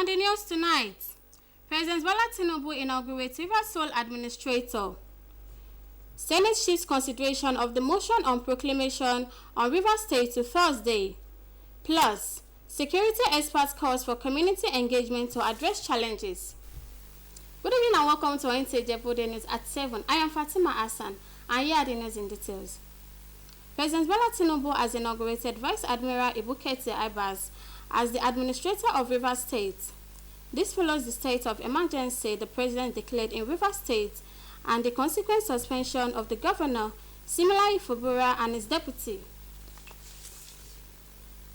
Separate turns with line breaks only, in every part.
On the news tonight, President Bola Tinubu inaugurates River Sole Administrator. Senate shifts consideration of the motion on proclamation on River State to Thursday. Plus, security experts calls for community engagement to address challenges. Good evening and welcome to Nta Ijebu Ode News at 7. I am Fatima Hassan and here are the news in details. President Bola Tinubu has inaugurated Vice Admiral Ibukete Ibas as the administrator of River State. This follows the state of emergency the president declared in River State and the consequent suspension of the governor, Similayi Fubura, and his deputy.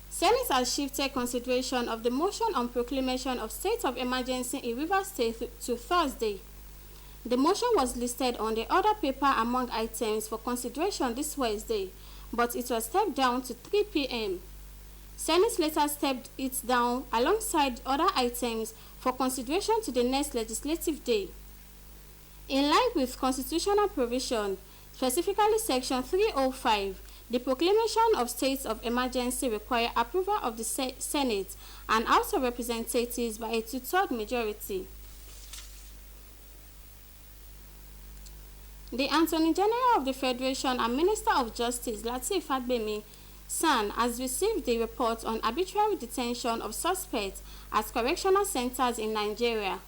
Senate has shifted consideration of the motion on proclamation of state of emergency in River State to Thursday. The motion was listed on the order paper among items for consideration this Wednesday, but it was stepped down to 3 p.m. Senate later stepped it down alongside other items for consideration to the next legislative day. In line with constitutional provision, specifically Section 305, the proclamation of states of emergency requires approval of the Senate and House of Representatives by a two-thirds majority. The Attorney General of the Federation and Minister of Justice, Lateef Fagbemi San, has received the report on arbitrary detention of suspects at correctional centers in Nigeria.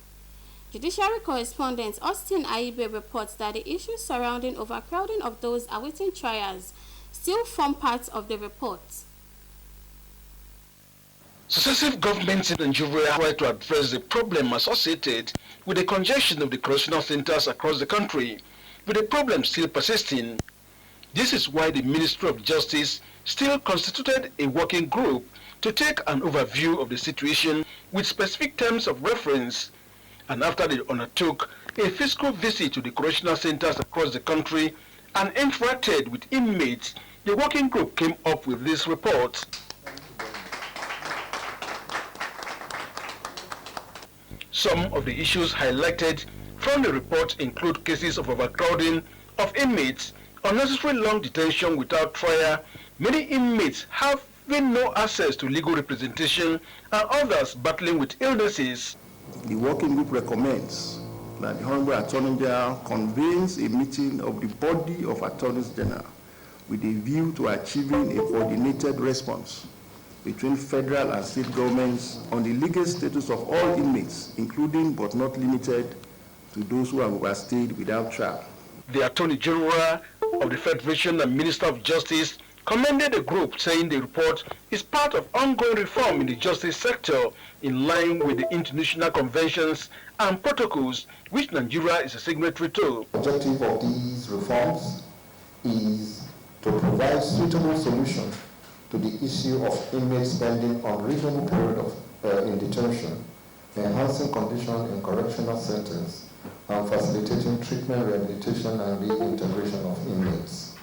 Judiciary correspondent Austin Aibe reports that the issues surrounding overcrowding of those awaiting trials still form part of the report.
Successive governments in Nigeria try to address the problem associated with the congestion of the correctional centers across the country, with the problem still persisting. This is why the Ministry of Justice still constituted a working group to take an overview of the situation with specific terms of reference. And after they undertook a physical visit to the correctional centers across the country and interacted with inmates, the working group came up with this report. Some of the issues highlighted from the report include cases of overcrowding of inmates, unnecessary long detention without trial, many inmates having no access to legal representation, and others battling with illnesses.
The working group recommends that the Honorable Attorney General convenes a meeting of the body of Attorneys General with a view to achieving a coordinated response between federal and state governments on the legal status of all inmates, including but not limited to those who have overstayed without trial.
The Attorney General of the Federation and Minister of Justice commended the group, saying the report is part of ongoing reform in the justice sector in line with the international conventions and protocols which Nigeria is a signatory to.
The objective of these reforms is to provide suitable solution to the issue of inmates spending unreasonable period in detention, enhancing conditions in correctional centers, and facilitating treatment, rehabilitation, and reintegration of inmates.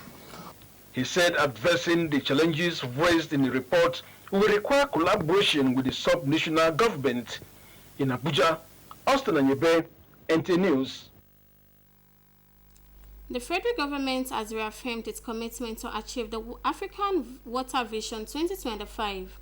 He said addressing the challenges raised in the report will require collaboration with the sub-national government. In Abuja, Austin Anyebe, NTA News.
The federal government has reaffirmed its commitment to achieve the African Water Vision 2025.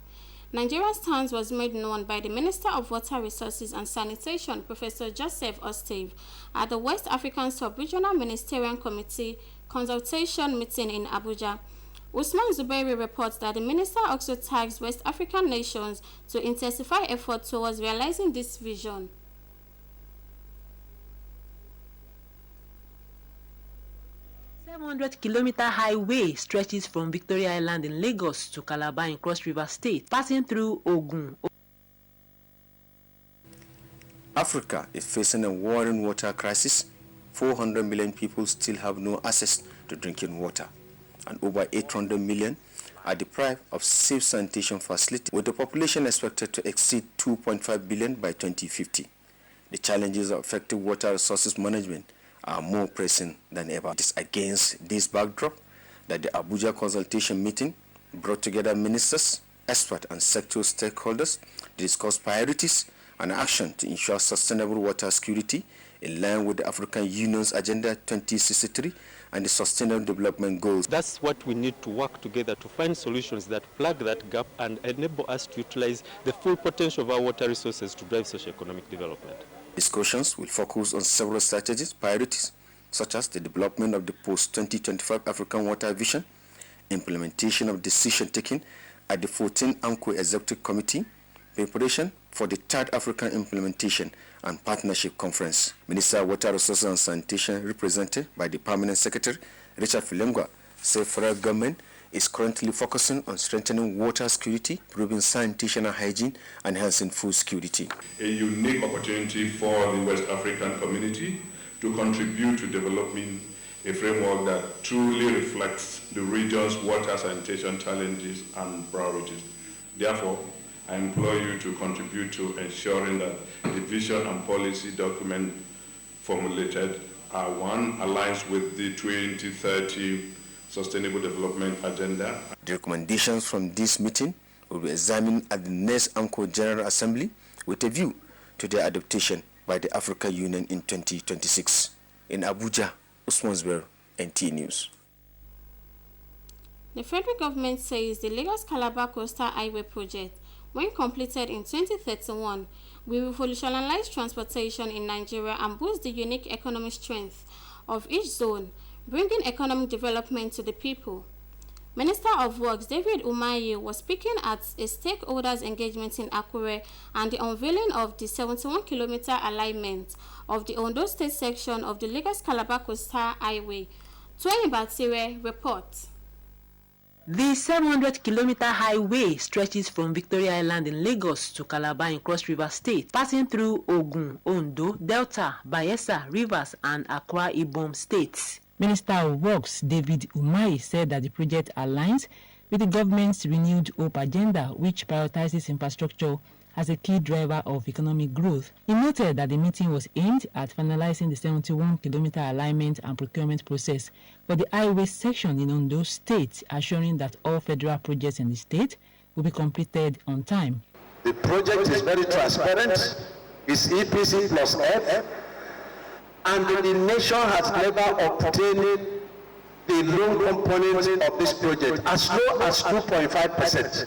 Nigeria's stance was made known by the Minister of Water Resources and Sanitation, Professor Joseph Ostave, at the West African Sub-Regional Ministerial Committee consultation meeting in Abuja. Usman Zubairi reports that the minister also tasked West African nations to intensify efforts towards realizing this vision.
A 700-kilometer highway stretches from Victoria Island in Lagos to Calabar in Cross River State, passing through Ogun.
Africa is facing a worrying water crisis. 400 million people still have no access to drinking water, and over 800 million are deprived of safe sanitation facilities, with the population expected to exceed 2.5 billion by 2050. The challenges of effective water resources management are more pressing than ever. It is against this backdrop that the Abuja consultation meeting brought together ministers, experts, and sector stakeholders to discuss priorities and action to ensure sustainable water security in line with the African Union's Agenda 2063 and the Sustainable Development Goals.
That's what we need to work together to find solutions that plug that gap and enable us to utilize the full potential of our water resources to drive socio-economic development.
Discussions will focus on several strategies, priorities, such as the development of the post-2025 African Water Vision, implementation of decision-taking at the 14th ANCO Executive Committee, preparation for the 3rd African Implementation and Partnership Conference. Minister of Water Resources and Sanitation, represented by the Permanent Secretary, Richard Filengwa, said federal government is currently focusing on strengthening water security, improving sanitation and hygiene, and enhancing food security.
A unique opportunity for the West African community to contribute to developing a framework that truly reflects the region's water sanitation challenges and priorities. Therefore, I implore you to contribute to ensuring that the vision and policy document formulated are one, aligns with the 2030 Sustainable Development Agenda.
The recommendations from this meeting will be examined at the next ANCO General Assembly with a view to their adoption by the African Union in 2026. In Abuja, Usman Zubairu, NTA News.
The federal government says the Lagos-Calabar Coastal Highway project, when completed in 2031, will revolutionize transportation in Nigeria and boost the unique economic strength of each zone, bringing economic development to the people. Minister of Works David Umahi was speaking at a stakeholders engagement in Akure and the unveiling of the 71-kilometer alignment of the Ondo State section of the Lagos-Calabar Coastal Highway. Tony Batire reports.
The 700-kilometer highway stretches from Victoria Island in Lagos to Calabar in Cross River State, passing through Ogun, Ondo, Delta, Bayelsa, Rivers, and Akwa Ibom states. Minister of Works David Umahi said that the project aligns with the government's renewed hope agenda, which prioritizes infrastructure as a key driver of economic growth. He noted that the meeting was aimed at finalizing the 71-kilometer alignment and procurement process for the highway section in Ondo State, assuring that all federal projects in the state will be completed on time.
The project is very transparent. It's EPC plus F, and the nation has never obtained the loan component of this project as low as 2.5%.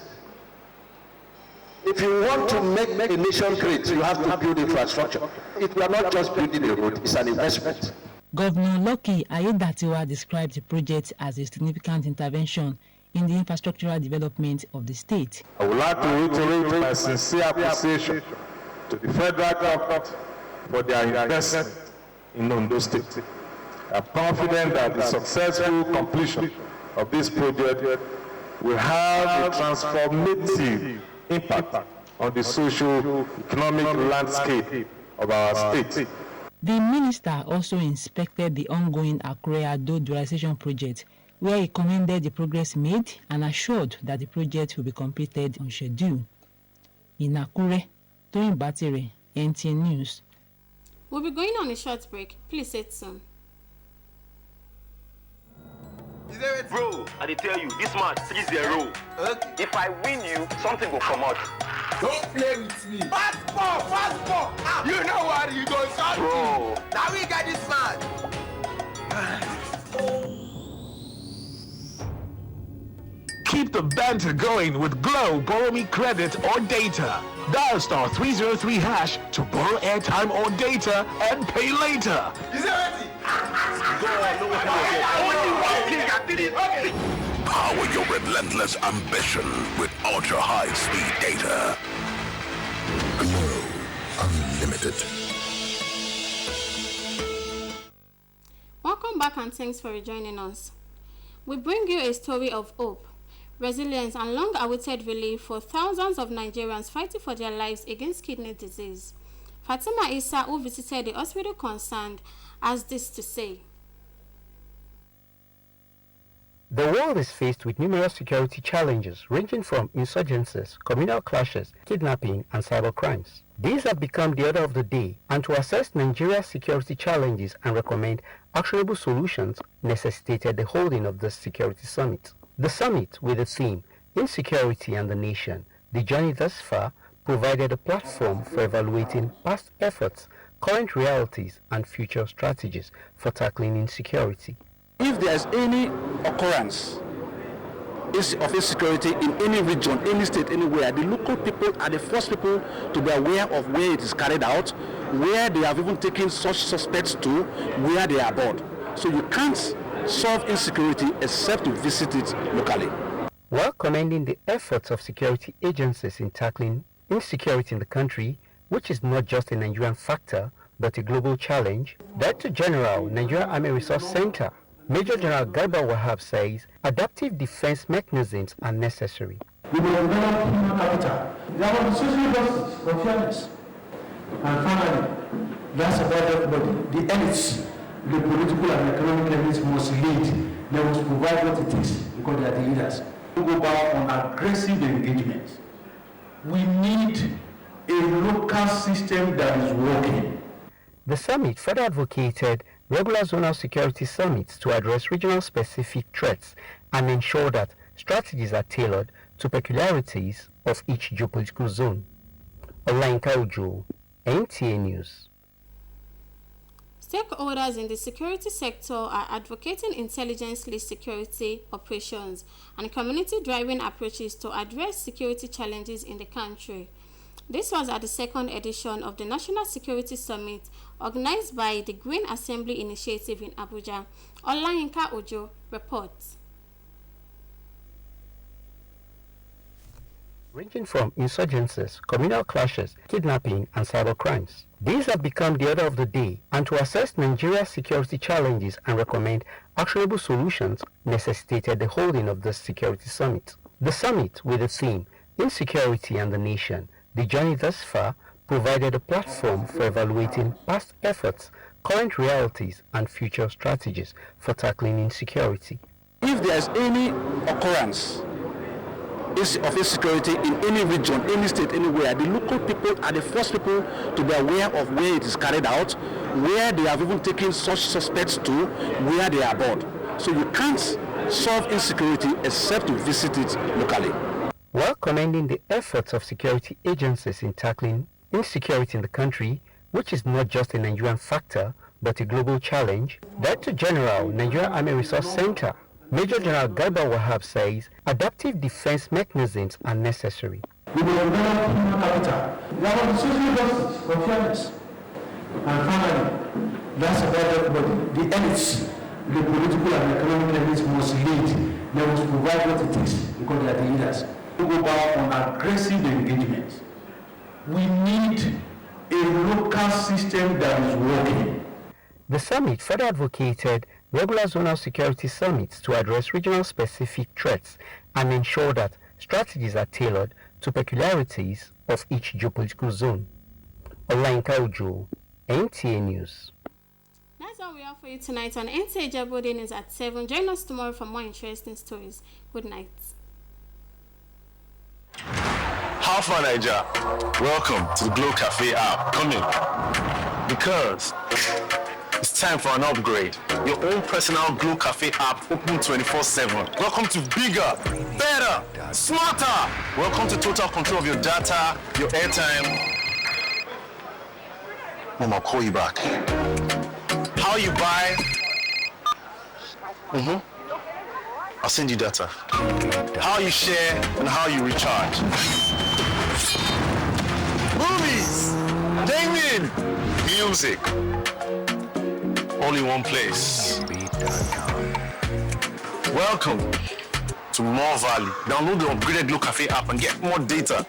If you want to make a nation great, you have to build infrastructure. We are not just building a road, it's an investment.
Governor Lucky Ayedatiwa described the project as a significant intervention in the infrastructural development of the state.
I would like to reiterate my sincere appreciation to the federal government for their investment in Ondo State. I am confident that the successful completion of this project will have a transformative impact on the socio-economic landscape of our state.
The minister also inspected the ongoing Akure-Ado dualization project, where he commended the progress made and assured that the project will be completed on schedule. In Akure, Tony Batire, NTA News.
We'll be going on a short break. Please sit soon.
Bro, I tell you, this match 3-0. Okay. If I win you, something will come out.
Don't play with me. Fast ball. Ah. You know what? You go shot. Bro. Now we got this match.
Keep the banter going with Glow Borrow Me Credit or Data. Dial star 303 hash to borrow airtime or data and pay later.
Is it ready?
Power your relentless ambition with ultra-high-speed data. Glow Unlimited.
Welcome back and thanks for joining us. We bring you a story of hope, resilience, and long-awaited relief for thousands of Nigerians fighting for their lives against kidney disease. Fatima Issa, who visited the hospital concerned, has this to say.
The world is faced with numerous security challenges ranging from insurgencies, communal clashes, kidnapping, and cyber crimes. These have become the order of the day, and to assess Nigeria's security challenges and recommend actionable solutions necessitated the holding of this security summit. The summit, with the theme Insecurity and the Nation, the journey thus far, provided a platform for evaluating past efforts current realities and future strategies for tackling insecurity.
If there is any occurrence of insecurity in any region, any state, anywhere, the local people are the first people to be aware of where it is carried out, where they have even taken such suspects to, where they are aboard. So you can't solve insecurity except to visit it locally.
While commending the efforts of security agencies in tackling insecurity in the country, which is not just a Nigerian factor but a global challenge, Director General, Nigeria Army Resource Center, Major General Garba Wahab says adaptive defense mechanisms are necessary.
We will develop human capital. There are social justice for fairness. And finally, that's about everybody. The elites, the political and economic elites must lead. They must provide what it takes because they are the leaders. We go back on aggressive engagement. We need a local system that is working.
The summit further advocated regular zonal security summits to address regional specific threats and ensure that strategies are tailored to peculiarities of each geopolitical zone. Nta Ijebu Ode, NTA News.
Stakeholders in the security sector are advocating intelligence-led security operations and community-driven approaches to address security challenges in the country. This was at the second edition of the National Security Summit organized by the Green Assembly Initiative in Abuja. Nta Ijebu Ode reports.
Ranging from insurgencies, communal clashes, kidnapping, and cyber crimes. These have become the order of the day, and to assess Nigeria's security challenges and recommend actionable solutions necessitated the holding of the Security Summit. The summit, with the theme, Insecurity and the Nation, the journey thus far, provided a platform for evaluating past efforts, current realities, and future strategies for tackling insecurity.
If there is any occurrence of insecurity in any region, any state, anywhere, the local people are the first people to be aware of where it is carried out, where they have even taken such suspects to, where they are aboard. So you can't solve insecurity except to visit it locally.
While commending the efforts of security agencies in tackling insecurity in the country, which is not just a Nigerian factor but a global challenge, Director General, Nigeria Army Resource Center, Major General Garba Wahab says adaptive defense mechanisms are necessary.
We will develop human capital. There are social justice for fairness. And finally, that's about everybody. The elites, the political and economic elites must lead. They must provide what it takes because they are the leaders. We go back on aggressive engagement. We need a local system that is working.
The summit further advocated regular zonal security summits to address regional specific threats and ensure that strategies are tailored to peculiarities of each geopolitical zone. Nta Ijebu Ode, NTA News.
That's all we have for you tonight on Nta Ijebu Ode News at 7. Join us tomorrow for more interesting stories. Good night.
How far, Niger? Welcome to the Glow Cafe app. Come in. Because it's time for an upgrade. Your own personal Glow Cafe app open 24/7. Welcome to bigger, better, smarter. Welcome to total control of your data, your airtime. Mom, I'll call you back. How you buy? I'll send you data. How you share and how you recharge. Movies, gaming, music. All in one place. Welcome to More Value. Download the upgraded Glow Cafe app and get more data.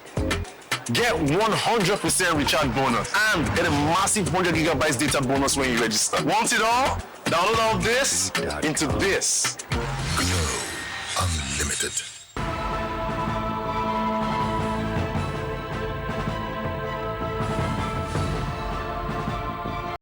Get 100% recharge bonus and get a massive 100 gigabytes data bonus when you register. Want it all? Download all this into this.
Glow Unlimited.